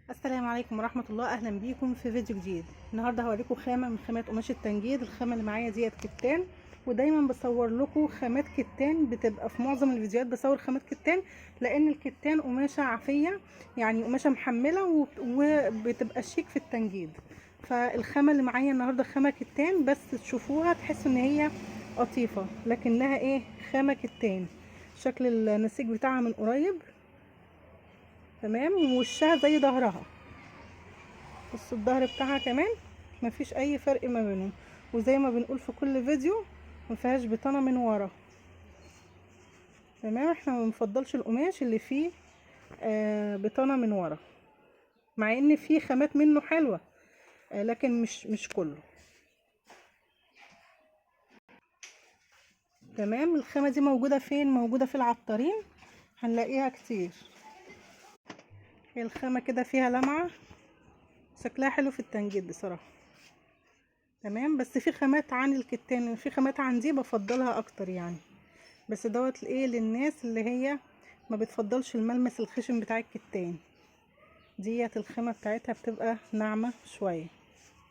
السلام عليكم ورحمة الله. اهلا بيكم في فيديو جديد. النهارده هوريكم خامة من خامات قماش التنجيد. الخامة اللي معايا ديت كتان، ودايما بصور لكم خامات كتان، بتبقى في معظم الفيديوهات بصور خامات كتان لان الكتان قماشة عافية، يعني قماشة محملة وبتبقى شيك في التنجيد. فالخامة اللي معايا النهارده خامة كتان، بس تشوفوها تحسوا ان هي قطيفة لكنها ايه، خامة كتان. شكل النسيج بتاعها من قريب تمام، ووشها زي ظهرها. بصوا الظهر بتاعها كمان مفيش اي فرق ما بينهم، وزي ما بنقول في كل فيديو مفيهاش بطانه من ورا. تمام، احنا ما بنفضلش القماش اللي فيه بطانه من ورا، مع ان في خامات منه حلوه لكن مش كله. تمام، الخامه دي موجوده فين؟ موجوده في العطارين، هنلاقيها كتير. هي الخامه كده فيها لمعه، شكلها حلو في التنجيد بصراحه. تمام، بس في خامات عن الكتان، في خامات عن دي بفضلها اكتر يعني، بس دوت ايه للناس اللي هي ما بتفضلش الملمس الخشن بتاع الكتان. ديت الخامة بتاعتها بتبقى ناعمة شوية.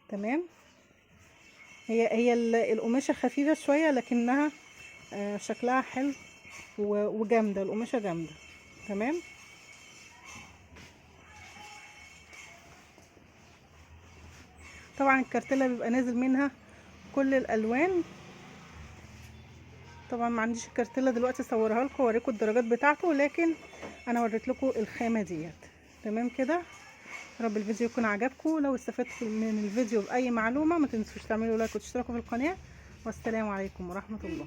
تمام، هي القماشة خفيفة شوية لكنها شكلها حلو وجامدة، القماشة جامدة. تمام، طبعا الكارتيلا بيبقى نازل منها كل الالوان. طبعا ما عنديش الكارتيلا دلوقتي اصورها لكم واوريكم الدرجات بتاعته، لكن انا وريت لكم الخامة ديت. تمام كده، رب الفيديو يكون عجبكم. لو استفدتوا من الفيديو بأي معلومة ما تنسوش تعملوا لايك وتشتركوا في القناة، والسلام عليكم ورحمة الله.